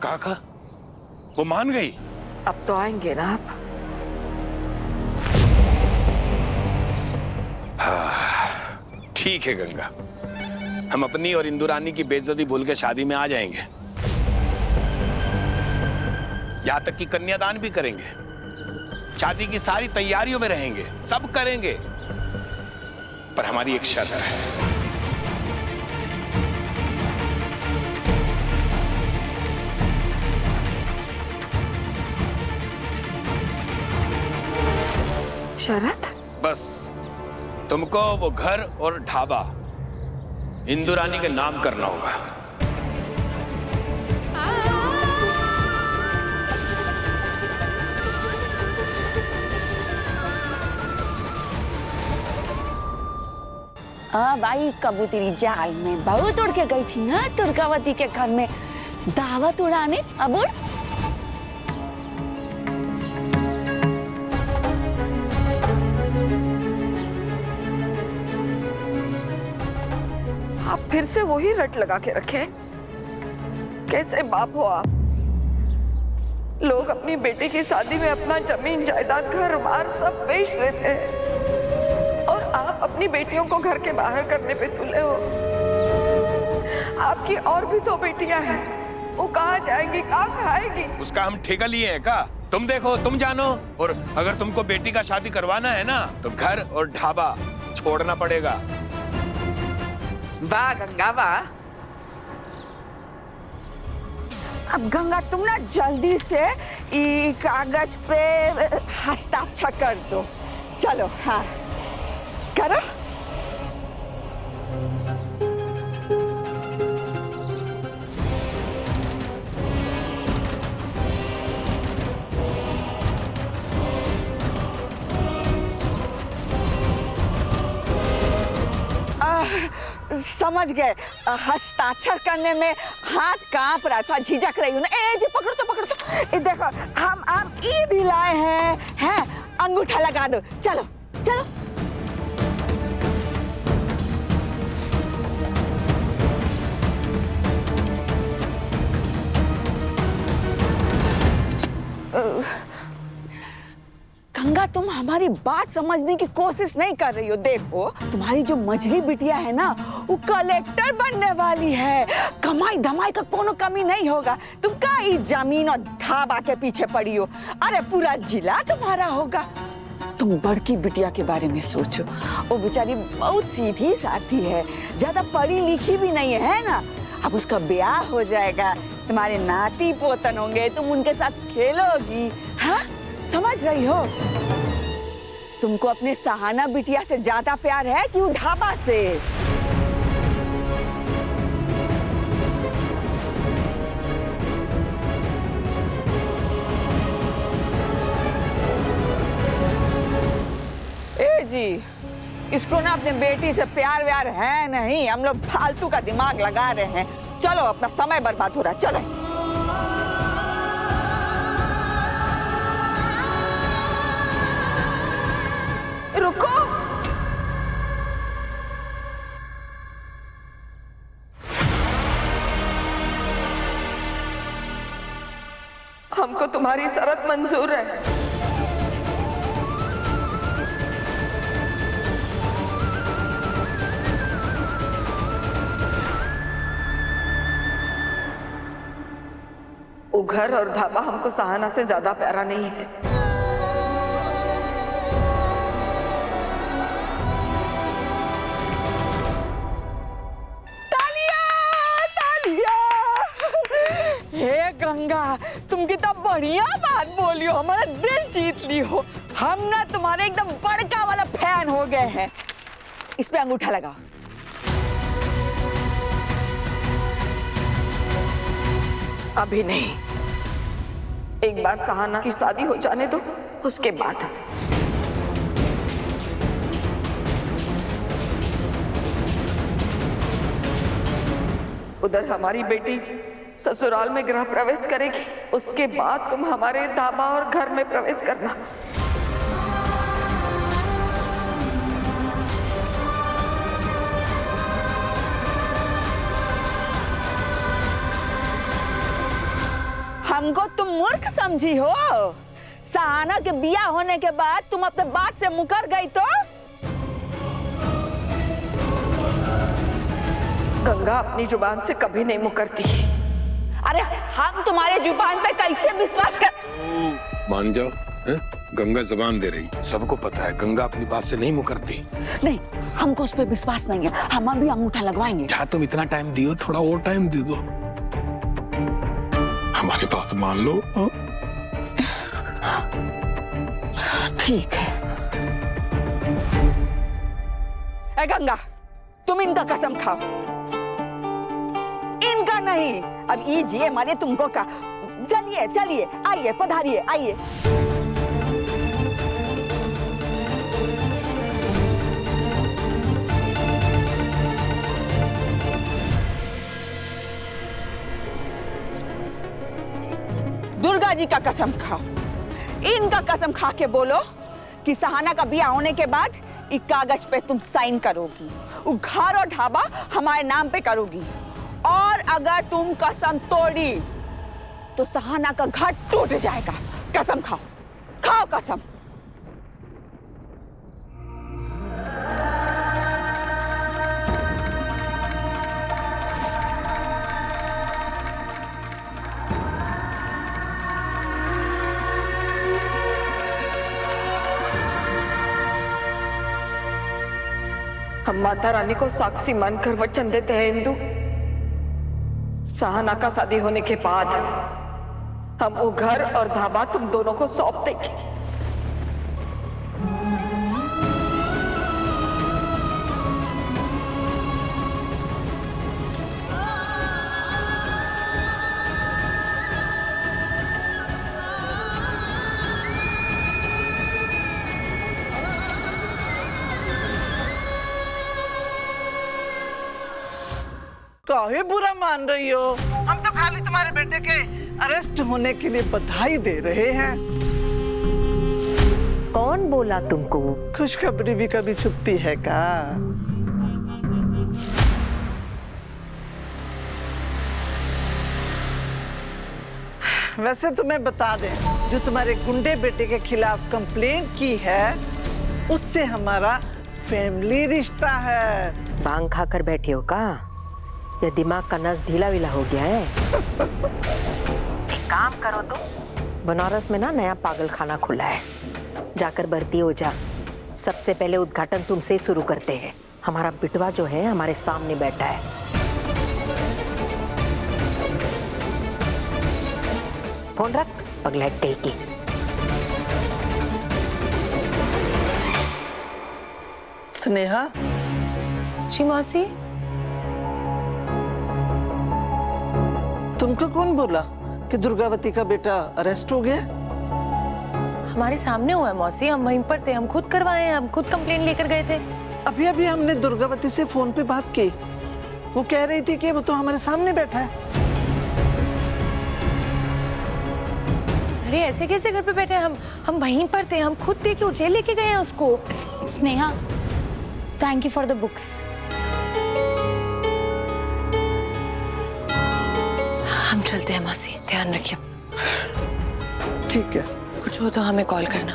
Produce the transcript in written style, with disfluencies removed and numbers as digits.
काका वो मान गई? अब तो आएंगे ना आप। हाँ ठीक है गंगा, हम अपनी और इंदु रानी की बेइज्जती भूल के शादी में आ जाएंगे। यहां तक कि कन्यादान भी करेंगे, शादी की सारी तैयारियों में रहेंगे, सब करेंगे। पर हमारी एक शर्त है। शरत? बस तुमको वो घर और ढाबा इंदु रानी के नाम करना होगा। भाई कबूतरी जाल में बहुत उड़ के गई थी ना दुर्गावती के घर में दावत उड़ाने। अब उड़। आप फिर से वही रट लगा के रखे? कैसे बाप हो आप? लोग अपनी बेटी की शादी में अपना जमीन जायदाद घर बार सब बेच देते हैं और आप अपनी बेटियों को घर के बाहर करने पे तुले हो। आपकी और भी तो बेटियां हैं, वो कहाँ जाएंगी, कहाँ खाएगी? उसका हम ठेका लिए हैं का? तुम देखो, तुम जानो। और अगर तुमको बेटी का शादी करवाना है ना तो घर और ढाबा छोड़ना पड़ेगा। वाह गंगा वाह। अब गंगा तुम ना जल्दी से ई कागज पे हस्ताक्षर कर दो। चलो हाँ करो। समझ गए, हस्ताक्षर करने में हाथ कांप रहा था, झिझक रही हूँ ना। ए जी पकड़ो तो पकड़ो तो। ये देखो हम ई भी लाए हैं, अंगूठा लगा दो। चलो चलो। गंगा तुम हमारी बात समझने की कोशिश नहीं कर रही हो। देखो तुम्हारी जो मझली बिटिया है ना वो कलेक्टर बनने वाली है। कमाई धमाई का कोनो कमी नहीं होगा। तुम का इस जमीन और ढाबा के पीछे पड़ी हो? अरे पूरा जिला तुम्हारा होगा। तुम बड़की बिटिया के बारे में सोचो, वो बेचारी बहुत सीधी साधी है, ज्यादा पढ़ी लिखी भी नहीं है ना। अब उसका ब्याह हो जाएगा, तुम्हारे नाती पोतन होंगे, तुम उनके साथ खेलोगी। हाँ समझ रही हो? तुमको अपने सहाना बिटिया से ज्यादा प्यार है कि उस ढाबा से? ए जी इसको ना अपने बेटी से प्यार व्यार है नहीं, हम लोग फालतू का दिमाग लगा रहे हैं। चलो अपना समय बर्बाद हो रहा है, चलो। रुको। हमको तुम्हारी शर्त मंजूर है। वो घर और ढाबा हमको सहाना से ज्यादा प्यारा नहीं है। गंगा तुम कितना बढ़िया बात बोली हो, हमारा दिल जीत ली हो। हम ना तुम्हारे एकदम बड़का वाला फैन हो गए हैं। इस पे अंगूठा लगाओ। अभी नहीं, एक बार सहाना की शादी हो जाने दो, उसके बाद। उधर हमारी बेटी ससुराल में गृह प्रवेश करेगी, उसके बाद तुम हमारे ढाबा और घर में प्रवेश करना। हमको तुम मूर्ख समझी हो? सहाना के बिया होने के बाद तुम अपने बात से मुकर गई तो? गंगा अपनी जुबान से कभी नहीं मुकरती। अरे हम तुम्हारे जुबान पे कैसे विश्वास कर? मान जाओ, हैं? गंगा जबान दे रही, सबको पता है गंगा अपनी बात से नहीं मुकरती। नहीं, हमको उस पर विश्वास नहीं है, हम अभी अंगूठा लगवाएंगे। जहाँ तुम इतना टाइम दियो, थोड़ा और टाइम दे दो, हमारी बात मान लो। ठीक है। ए गंगा, तुम इनका कसम खाओ, इनका नहीं। अब इजिए मारे तुमको का। चलिए चलिए, आइए पधारिए, आइए। दुर्गा जी का कसम खाओ, इनका कसम खा के बोलो कि सहाना का बिया होने के बाद इस कागज पे तुम साइन करोगी, वो घर और ढाबा हमारे नाम पे करोगी, और अगर तुम कसम तोड़ी तो सहाना का घर टूट जाएगा। कसम खाओ, खाओ कसम। हम माता रानी को साक्षी मानकर वचन देते हैं इंदु, सहाना का शादी होने के बाद हम वो घर और ढाबा तुम दोनों को सौंप देंगे। काहे बुरा मान रही हो? हम तो खाली तुम्हारे बेटे के अरेस्ट होने के लिए बधाई दे रहे हैं। कौन बोला तुमको? खुशखबरी भी कभी छुपती है का? वैसे तुम्हें बता दें, जो तुम्हारे गुंडे बेटे के खिलाफ कंप्लेंट की है उससे हमारा फैमिली रिश्ता है। भांग खाकर बैठे हो का? या दिमाग का नस ढीला विला हो गया है? एक काम करो तो, बनारस में ना नया पागल खाना खुला है, जाकर भर्ती हो जा। सबसे पहले उद्घाटन तुमसे ही शुरू करते हैं। हमारा बिटवा जो है हमारे सामने बैठा है। फोन रख, पगलैट कहीं की। स्नेहा जी मौसी। तुमको कौन बोला कि दुर्गावती का बेटा अरेस्ट हो गया? हमारे सामने हुआ है मौसी, हम वहीं पर थे, हम खुद करवाए हैं, हम खुद कंप्लेंट लेकर गए थे। अभी अभी हमने दुर्गावती से फोन पे बात की, वो कह रही थी कि वो तो हमारे सामने बैठा है। अरे ऐसे कैसे घर पे बैठे हैं? हम वहीं पर थे, हम खुद थे कि जेल लेके गए हैं उसको। Sneha, thank you for the books. हम चलते हैं मौसी, ध्यान रखिए। ठीक है। कुछ हो तो हमें कॉल करना।